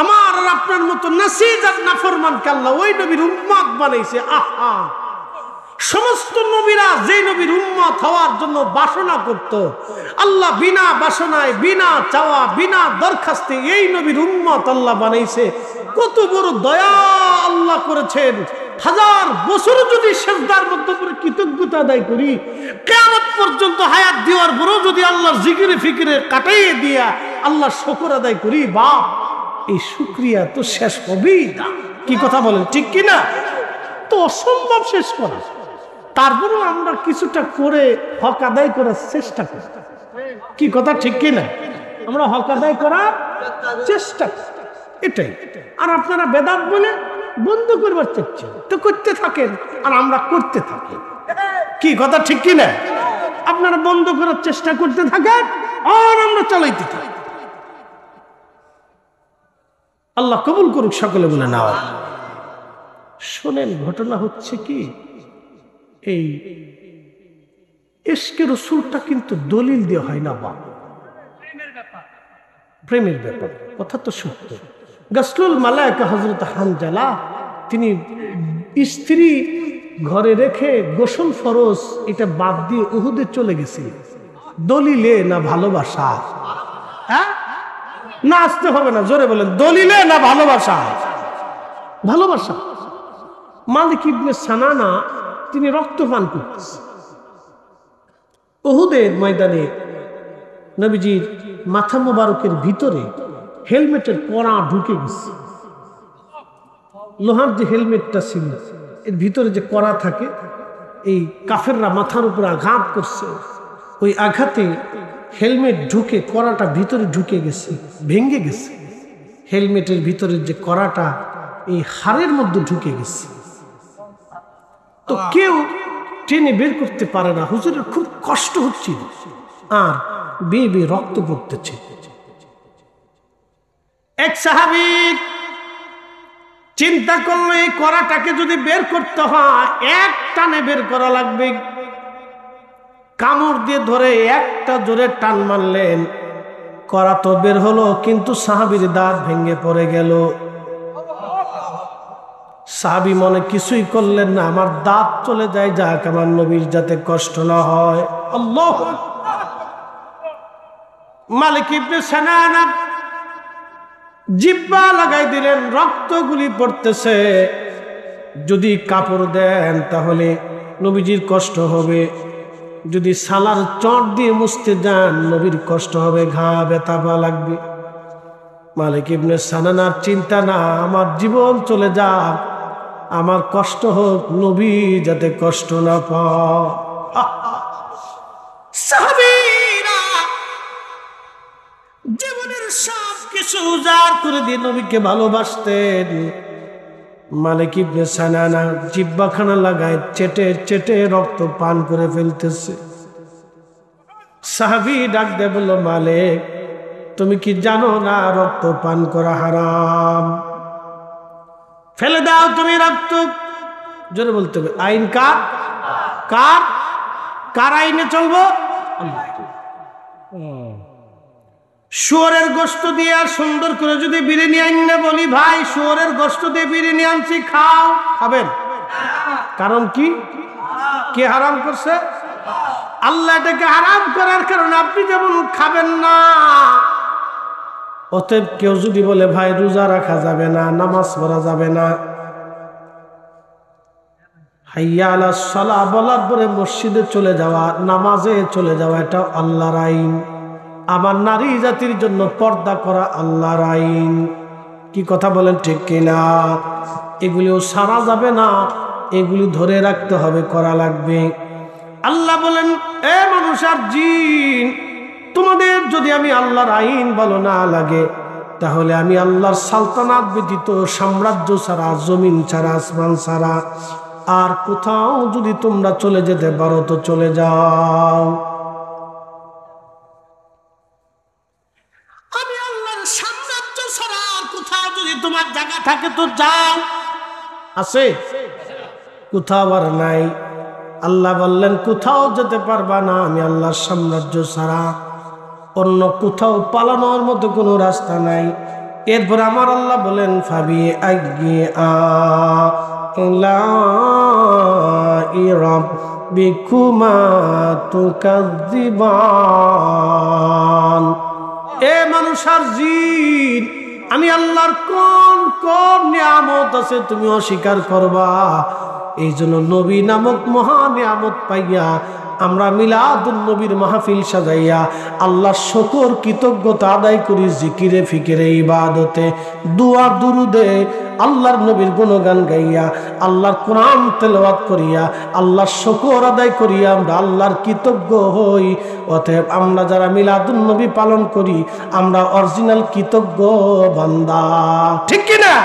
আমার আর আপনার মতো নাসিজ আর নাফরমানকে আল্লাহ ওই নবীর উম্মত বানাইছে। আহা, সমস্ত নবীরা যে নবীর উম্মত হওয়ার জন্য বাসনা করত, আল্লাহ বিনা বাসনায়, বিনা চাওয়া, বিনা দরখাস্তে এই নবীর উম্মত আল্লাহ বানাইছে। কত বড় দয়া আল্লাহ করেছেন, 1000 বছর যদি সিজদার মধ্যে পড়ে কৃতজ্ঞতা আদায় করি, কিয়ামত পর্যন্ত হায়াত দেওয়ার পরেও যদি আল্লাহর জিকিরে ফিকিরে কাটাইয়ে দিয়া আল্লাহর শুকর আদায় করি, বাপ এই শুকরিয়া তো শেষ হবেই না। কি কথা বলেন, ঠিক কি না? তো অসম্ভব শেষ করা। তারপরেও আমরা কিছুটা করে হক আদায় করার চেষ্টা করি। কি কথা, ঠিক কি না? আমরা হক আদায় করার চেষ্টা করি, এটাই। আর আপনারা বেদাত বলে বন্ধ করবার চেষ্টা তো করতে থাকেন, আর আমরা করতে থাকি। কি কথা, ঠিক কি না? আপনারা বন্ধ করার চেষ্টা করতে থাকেন, আর আমরা চালাইতে থাকি। আল্লাহ কবুল করুক সকলে বলে না। শোনেন, ঘটনা হচ্ছে কি, এই ইশকে রাসূলটা কিন্তু দলিল দিয়ে হয় না, বা প্রেমের ব্যাপার। কথা তো সত্য। গাসলুল মালায়েকা হযরত হানজালা, তিনি স্ত্রী ঘরে রেখে গোসল ফরজ এটা বাদ দিয়ে উহুদে চলে গেছিলেন। দলিলে না ভালোবাসা? হ্যাঁ, না আসতে হবে না, জোরে বলেন, দলিলে না ভালোবাসা? ভালোবাসা। মালিক ইবনে সানানা তিনি রক্তপান করতেছেন। উহুদের ময়দানে নবীজির মাথা মোবারকের ভিতরে হেলমেটের কড়া ঢুকে গেছে। লোহার যে হেলমেটটা ছিল এর ভিতরে যে কড়া থাকে, এই কাফেররা মাথার উপর আঘাত করছে, ওই আঘাতে হেলমেট ঢুকে কড়াটা ভিতরে ঢুকে গেছে, ভেঙে গেছে। হেলমেটের ভিতরে যে কড়াটা এই হাড়ের মধ্যে ঢুকে গেছে। তো কেউ টেনে বের করতে পারে না। হুজুরের খুব কষ্ট হচ্ছিল, আর বেয়ে বেয়ে রক্ত পড়তেছে। এক সাহাবী চিন্তা করলো, এই কড়াটাকে যদি বের করতে হয় এক টানে বের করা লাগবে। কামড় দিয়ে ধরে একটা জোরে টান মারলেন, কড়া তো বের হলো, কিন্তু সাহাবীর দাঁত ভেঙে পড়ে গেল। সাহাবী মনে কিছুই করলেন না, আমার দাঁত চলে যায়, যাক আমার নবীর যাতে কষ্ট না হয়। আল্লাহু আকবার। মালিক ইবনে সানানা জিহ্বা লাগাই দিলেন, রক্তগুলি পড়তেছে। যদি কাপড় দেন তাহলে নবীজির কষ্ট হবে, যদি সালার চট দিয়ে মুছতে যান নবীর কষ্ট হবে, ঘা ব্যথা পা লাগবে। মালিক ইবনে সানানার চিন্তা না, আমার জীবন চলে যাক, আমার কষ্ট হোক, নবী যাতে কষ্ট না পায়। সাহাবীরা জীবনের সব কিছু উজাড় করে দিয়ে নবীকে ভালোবাসতেন। মালিক ইবনে সানানা জিহ্বাখানা লাগায় চেটে চেটে রক্ত পান করে ফেলতেছে। সাহাবী ডাক দিয়ে বলল, মালিক তুমি কি জানো না রক্ত পান করা হারাম? ফেলে দাও তুমি রক্ত। জোরে বলতে হবে, আইন কার? কার? কার আইনে চলবো? শুয়োরের গোশত দিয়ে সুন্দর করে যদি বিরিয়ানি আইনে বলি, ভাই শুয়োরের গোশত দিয়ে বিরিয়ানি আনছি, খাও, খাবেন? কারণ কি? কে হারাম করছে? আল্লাহ এটাকে হারাম করার কারণে আপনি যেমন খাবেন না। অতএব কেউ যদি বলে ভাই রোজা রাখা যাবে না, নামাজ পড়া যাবে না, হাইয়া আলাস সালাহ বলার পরে মসজিদে চলে যাওয়া, নামাজে চলে যাওয়া, এটা আল্লাহর আইন। আমার নারী জাতির জন্য পর্দা করা আল্লাহর আইন। কি কথা বলেন, ঠিক কিনা? এগুলিও সারা যাবে না, এগুলি ধরে রাখতে হবে, করা লাগবে। আল্লাহ বলেন, এ মানুষ আর জিন, তোমাদের যদি আমি আল্লাহর আইন ভালো না লাগে, তাহলে আমি আল্লাহর সালতানাত ব্যতীত, সাম্রাজ্য ছাড়া, জমিন ছাড়া, আসমান ছাড়া আর কোথাও যদি তোমরা চলে যেতে পারো তো চলে যাও। আমি আল্লাহর সাম্রাজ্য ছাড়া আর কোথাও যদি তোমার জায়গা থাকে তো যাও। আছে? কোথাও আর নাই। আল্লাহ বললেন, কোথাও যেতে পারবা না আমি আল্লাহর সাম্রাজ্য ছাড়া, অন্য কোথাও পালানোর মতো কোনো রাস্তা নাই। এরপর আমার আল্লাহ বলেন, ফাবি আইয়ি আলাই রাব্বিকুমা তুকাযযিবান। এ মানুষ আর জিন, আমি আল্লাহর কোন কোন নিয়ামত আছে তুমি অস্বীকার করবা? এই জন্য নবী নামক মহা নিয়ামত পাইয়া আমরা মিলাদুন নবীর মাহফিল সাজাইয়া আল্লাহর শুকর কৃতজ্ঞতা আদায় করি, জিকিরে ফিকিরে ইবাদতে দুআ দুরুদে আল্লাহর নবীর গুণগান গাইয়া আল্লাহর কোরআন তেলাওয়াত করিয়া আল্লাহর শুকর আদায় করিয়া আমরা আল্লাহর কৃতজ্ঞ হই। অতএব আমরা যারা মিলাদুন নবী পালন করি আমরা অরিজিনাল কৃতজ্ঞ বান্দা, ঠিক কি না?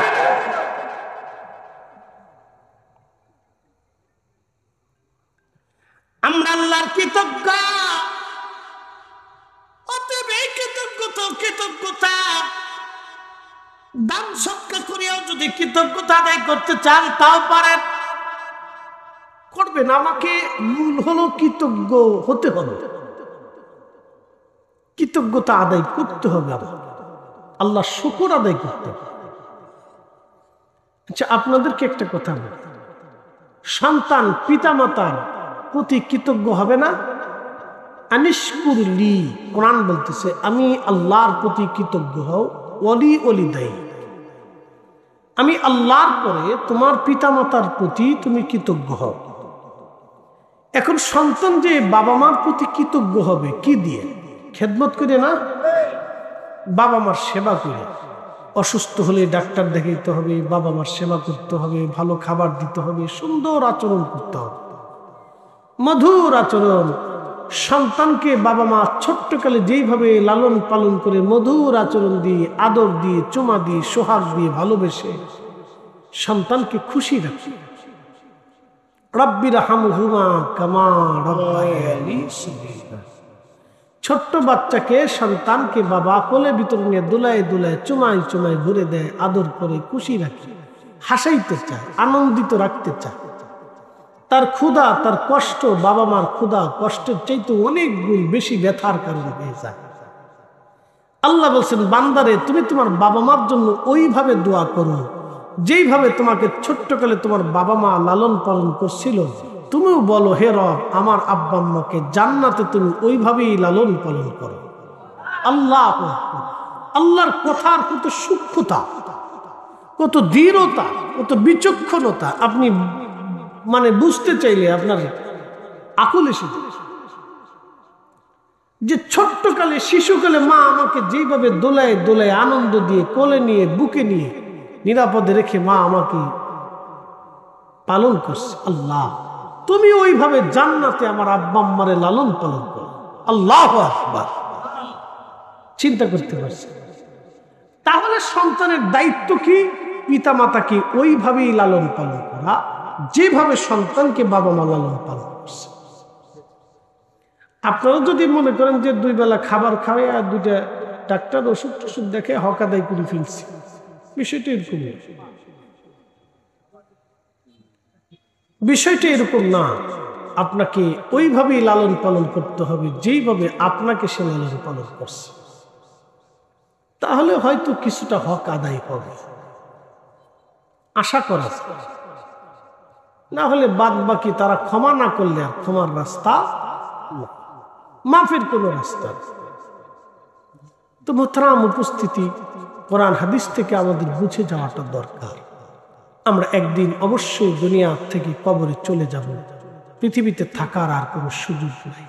আমরা আল্লাহর কৃতজ্ঞ। অতএব এই কৃতজ্ঞতা দান সৎকার করিয়াও যদি কৃতজ্ঞতা আদায় করতে চান তাও পারেন, করবেন। আমাকে মূল হলো কৃতজ্ঞ হতে হবে, কৃতজ্ঞতা আদায় করতে হবে, আল্লাহ শুকর আদায় করতে হবে। আচ্ছা, আপনাদেরকে একটা কথা বলি, সন্তান পিতামাতার প্রতি কৃতজ্ঞ হবে না? আনিশকুরলি, কোরআন বলতেছে আমি আল্লাহর প্রতি কৃতজ্ঞ হও, ওয়ালি ওয়ালিদাই, আমি আল্লাহর পরে তোমার পিতামাতার প্রতি তুমি কৃতজ্ঞ হও। এখন সন্তান যে বাবা মার প্রতি কৃতজ্ঞ হবে কি দিয়ে? খেদমত করে না, বাবা মার সেবা করে। অসুস্থ হলে ডাক্তার দেখাইতে হবে, বাবা মার সেবা করতে হবে, ভালো খাবার দিতে হবে, সুন্দর আচরণ করতে হবে, মধুর আচরণ। সন্তানকে বাবা মা ছোট্টকালে যেইভাবে লালন পালন করে মধুর আচরণ দিয়ে, আদর দিয়ে, চুমা দিয়ে, সোহাগ দিয়ে ভালোবেসে সন্তানকে খুশি রাখে। রব্বির হামহুমা কামা রাব্বায়ানি সগীরা। ছোট্ট বাচ্চাকে, সন্তানকে বাবা কোলে ভিতরে নিয়ে দুলায় দুলায় চুমাই চুমাই ঘুরে দেয়, আদর করে খুশি রাখে, হাসাইতে চায়, আনন্দিত রাখতে চায়। তার ক্ষুধা, তার কষ্ট, বাবা মার ক্ষুধা কষ্টের চাইতে অনেক গুণ বেশি ব্যথার কারণ হয়ে যায়। আল্লাহ বলছেন, বান্দারে তুমি তোমার বাবা মার জন্য ওইভাবে দোয়া করো যেইভাবে তোমাকে ছোট্টকালে তোমার বাবা মা লালন পালন করছিল। তুমিও বলো, হে রব, আমার আব্বা আম্মাকে জান্নাতে তুমি ওইভাবেই লালন পালন করো। আল্লাহ, আল্লাহর কথার কত সূক্ষ্মতা, কত দৃঢ়তা, কত বিচক্ষণতা আপনি মানে বুঝতে চাইলে আপনার আকুল এসে যে ছোট্টকালে শিশুকালে মা আমাকে যেভাবে দোলায় দোলায় আনন্দ দিয়ে কোলে নিয়ে বুকে নিয়ে নিরাপদে রেখে মা আমাকে পালন করছে। আল্লাহ, তুমি ওইভাবে জান্নাতে আমার আব্বা আম্মারে লালন পালন করো। আল্লাহু আকবার। চিন্তা করতে পারছি? তাহলে সন্তানের দায়িত্ব কি? পিতা মাতাকে ওইভাবেই লালন পালন করা যেভাবে সন্তানকে বাবা মা লালন পালন করছে। আপনারা যদি মনে করেন যে দুই বেলা খাবার খাওয়াই আর দুইটা ডাক্তার ওষুধ টষুধ দেখে হক আদায় করে ফেলছি, বিষয়টা এরকম না। বিষয়টা এরকম না। আপনাকে ওইভাবেই লালন পালন করতে হবে যেইভাবে আপনাকে সে লালন পালন করছে। তাহলে হয়তো কিছুটা হক আদায় হবে, আশা করা যায়। না হলে বাদ বাকি তারা ক্ষমা না করলে আর ক্ষমার রাস্তা, মাফের কোন রাস্তা। তো মোহতারাম উপস্থিতি, কোরআন হাদিস থেকে আমাদের বুঝে যাওয়াটা দরকার। আমরা একদিন অবশ্যই দুনিয়া থেকে কবরে চলে যাব। পৃথিবীতে থাকার আর কোনো সুযোগ নাই।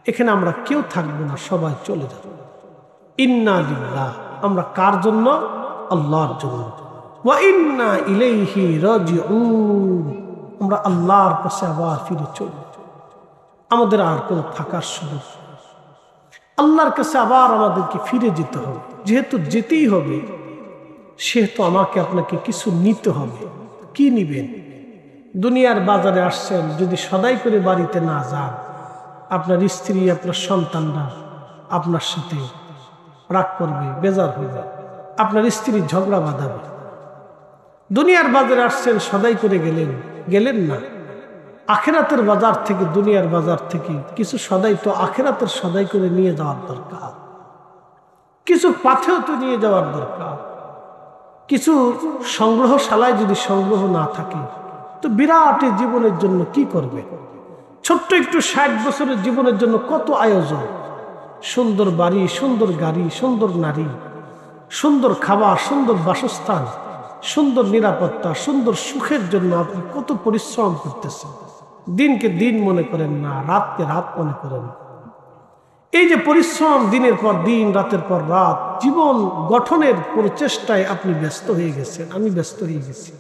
এখানে আমরা কেউ থাকবো না, সবাই চলে যাব। ইন্না লিল্লাহ, আমরা কার জন্য? আল্লাহর জন্য। ওয়া ইন্না ইলাইহি রাজিউন, আমরা আল্লাহর কাছে আবার ফিরে চলব। আমাদের আর কোনো থাকার সুযোগ, আল্লাহর কাছে আবার আমাদেরকে ফিরে যেতে হবে। যেহেতু যেতেই হবে, সেহেতু আমাকে আপনাকে কিছু নিতে হবে। কি নিবেন? দুনিয়ার বাজারে আসছেন, যদি সদাই করে বাড়িতে না যান, আপনার স্ত্রী, আপনার সন্তানরা আপনার সাথে রাগ করবে, বেজার হয়ে আপনার স্ত্রী ঝগড়া বাঁধাবে। দুনিয়ার বাজারে আসছেন, সদাই করে গেলেন না। আখেরাতের বাজার থেকে, দুনিয়ার বাজার থেকে কিছু সদাই তো আখেরাতের সদাই করে নিয়ে যাওয়ার দরকার। কিছু পাথেও তো নিয়ে যাওয়ার দরকার। কিছু সংগ্রহশালায় যদি সংগ্রহ না থাকে তো বিরাট জীবনের জন্য কি করবে? ছোট্ট একটু 60 বছরের জীবনের জন্য কত আয়োজন, সুন্দর বাড়ি, সুন্দর গাড়ি, সুন্দর নারী, সুন্দর খাবার, সুন্দর বাসস্থান, সুন্দর নিরাপত্তা, সুন্দর সুখের জন্য আপনি কত পরিশ্রম করতেছেন। দিনকে দিন মনে করেন না, রাতকে রাত মনে করেন। এই যে পরিশ্রম, দিনের পর দিন, রাতের পর রাত, জীবন গঠনের প্রচেষ্টায় আপনি ব্যস্ত হয়ে গেছেন, আমি ব্যস্ত হয়ে গেছি।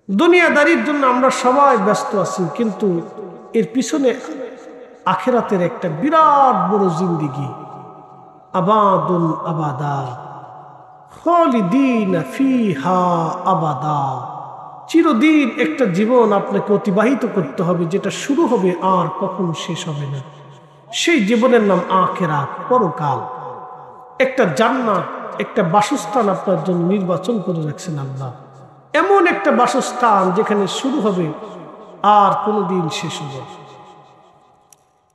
দুনিয়াদারির জন্য আমরা সবাই ব্যস্ত আছি, কিন্তু এর পিছনে আখিরাতের একটা বিরাট বড় জিন্দেগি, আবাদুন আবাদা খালিদিন ফিহা আবাদা। চিরদিন একটা জীবন আপনাকে অতিবাহিত করতে হবে, যেটা শুরু হবে আর কখনো শেষ হবে না। সেই জীবনের নাম আখিরাত, পরকাল। একটা জান্নাত, একটা বাসস্থান আপনার জন্য নির্বাচন করে রাখছেন আল্লাহ। এমন একটা বাসস্থান যেখানে শুরু হবে আর কোনোদিন শেষ হবে।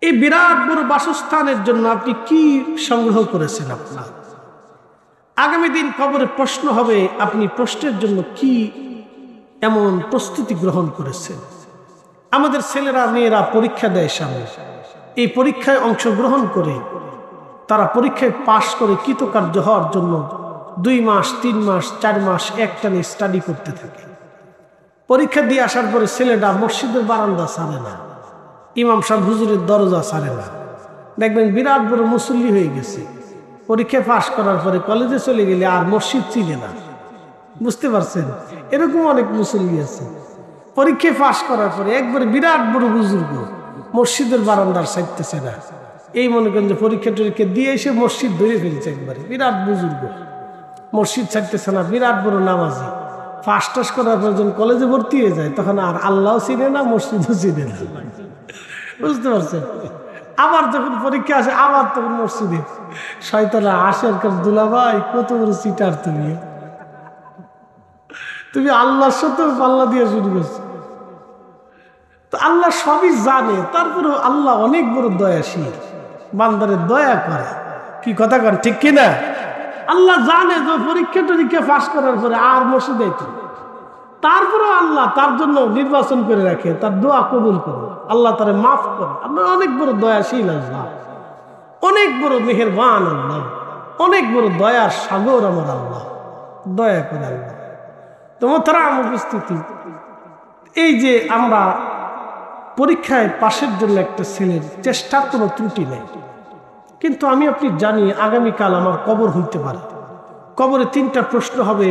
এই বিরাট বড় বাসস্থানের জন্য আপনি কি সংগ্রহ করেছেন? আপনার আগামী দিন কবরে প্রশ্ন হবে, আপনি প্রশ্নের জন্য কি এমন প্রস্তুতি গ্রহণ করেছেন? আমাদের ছেলেরা মেয়েরা পরীক্ষা দেয় সামনে, এই পরীক্ষায় অংশগ্রহণ করে তারা পরীক্ষায় পাশ করে কৃতকার্য হওয়ার জন্য 2 মাস 3 মাস 4 মাস একটানে স্টাডি করতে থাকে। পরীক্ষা দিয়ে আসার পরে ছেলেটা মসজিদের বারান্দা ছাড়ে না, ইমাম সাহেব হুজুরের দরজা ছাড়ে না। দেখবেন বিরাট বড় মুসল্লি হয়ে গেছে, পরীক্ষায় পাশ করার পরে কলেজে চলে গেলে আর মসজিদ চিনে না। বুঝতে পারছেন? এরকম অনেক মুসল্লি আছে, পরীক্ষায় পাশ করার পরে একবারে বিরাট বড় বুজুর্গ, মসজিদের বারান্দার সাইতেছে না। এই মনে করেন যে পরীক্ষা টরীক্ষা দিয়ে এসে মসজিদ ধরে ফেলছে, একবারে বিরাট বুজুর্গ, মসজিদ ছাড়তেছে না, বিরাট বড় নামাজি। পাশ টাস করার পর যখন কলেজে ভর্তি হয়ে যায় তখন আর আল্লাহও চিনে না, মসজিদও চিনে না। বুঝতে পারছেন? আবার যখন পরীক্ষা আসে আবার তখন মসজিদে শয়তানরা আসে, দুলাভাই কত বড় চিটার তুমি আল্লাহর সাথে পাল্লা দিয়ে শুরু করছো। তো আল্লাহ সবই জানে, তারপরে আল্লাহ অনেক বড় দয়াশীল, বান্দারে দয়া করে। কি কথা কন, ঠিক কিনা? আল্লাহ জানে যে পরীক্ষা টরীক্ষা পাস করার পরে আর মসজিদে, তারপরেও আল্লাহ তার জন্য নির্বাচন করে রাখে, তার দোয়া কবুল করে, আল্লাহ তারে মাফ করে। আপনার অনেক বড় দয়াশীল আল্লাহ, অনেক বড় মেহেরবান আল্লাহ, অনেক বড় দয়ার সাগর আমার আল্লাহ, দয়া করে আল্লাহ। তোমার তারা উপস্থিতি, এই যে আমরা পরীক্ষায় পাশের জন্য একটা ছেলের চেষ্টার কোনো ত্রুটি নেই, কিন্তু আমি আপনি জানি আগামীকাল আমার কবর হইতে পারে। কবরে 3টা প্রশ্ন হবে,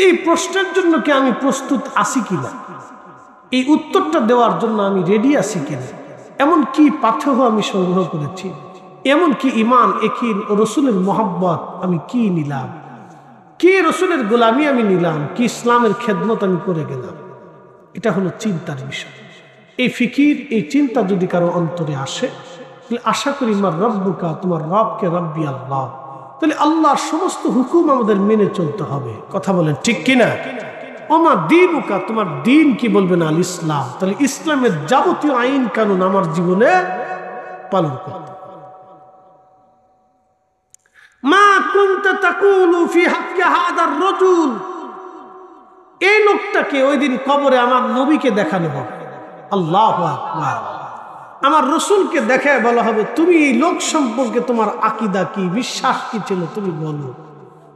এই প্রশ্নের জন্য কি আমি প্রস্তুত আছি কিনা, এই উত্তরটা দেওয়ার জন্য আমি রেডি আছি কিনা, এমন কি পাথেয় আমি সংগ্রহ করেছি, এমন কি ইমান, একিন ও রসুলের মোহাব্বত আমি কি নিলাম, কি রসুলের গোলামি আমি নিলাম, কি ইসলামের খেদমত আমি করে গেলাম। এটা হলো চিন্তার বিষয়। এই ফিকির, এই চিন্তা যদি কারো অন্তরে আসে, তাহলে আশা করি মার রব্বুকা, তোমার রবকে রব্বি আল্লাহ, তাহলে আল্লাহর সমস্ত হুকুম আমাদের মেনে চলতে হবে। কথা বলেন ঠিক কিনা? ওমা দীনুকা, তোমার দিন কি বলবেন? আল ইসলাম, তাহলে ইসলামের যাবতীয় আইন কানুন আমার জীবনে পালন করতে। মা কুনতা তাকুলু ফি হাক্কি হাদার রাজুল, এই লোকটাকে ওই দিন কবরে আমার নবীকে দেখানো হবে। আল্লাহু আকবার, আমার রসুলকে দেখায় বলা হবে, তুমি এই লোক সম্পর্কে তোমার আকীদা কি, বিশ্বাস কি ছিল, তুমি বলো,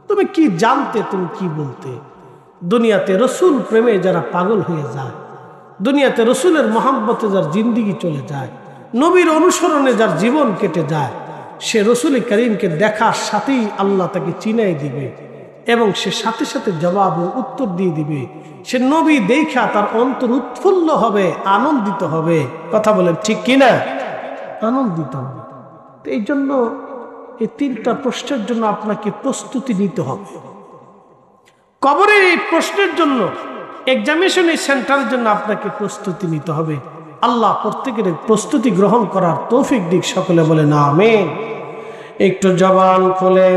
তুমি কি জানতে, তুমি কি বলতে। দুনিয়াতে রসুল প্রেমে যারা পাগল হয়ে যায়, দুনিয়াতে রসুলের মহব্বতে যার জিন্দিগি চলে যায়, নবীর অনুসরণে যার জীবন কেটে যায়, সে রসুল করিমকে দেখার সাথেই আল্লাহ তাকে চিনাই দিবে এবং সে সাথে সাথে জবাব ও উত্তর দিয়ে দিবে। সে নবী দেখা তার অন্তর উৎফুল্ল হবে, আনন্দিত হবে। কথা বলেন ঠিক কিনা? আনন্দিত হবে। তো এই জন্য এই 3টা প্রশ্নের জন্য আপনাকে প্রস্তুতি নিতে হবে। কবরের এই প্রশ্নের জন্য, এক্সামিনেশন সেন্টারের জন্য আপনাকে প্রস্তুতি নিতে হবে। আল্লাহ প্রত্যেকের প্রস্তুতি গ্রহণ করার তৌফিক দিক। সকলে বলেন আমিন। একটু জবান খুলে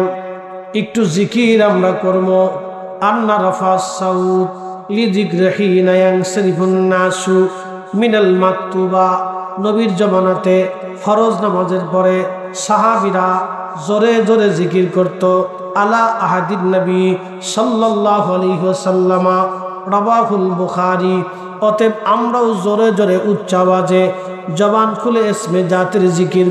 একটু জিকির আমরা করব। আন্না রাফাস সাউত লিযিকরিহি নায়ানসরিফুন নাসু মিনাল মাকতুবা। নবীর জমানাতে ফরজ নামাজের পরে সাহাবীরা জোরে জোরে জিকির করত। আলা আহাদিন নবী সাল্লাল্লাহু আলাইহি ওয়াসাল্লাম, রাওয়াহুল বুখারী। অতএব আমরাও জোরে জোরে উচ্চ আওয়াজে জবান খুলে ইসমে জাতের জিকির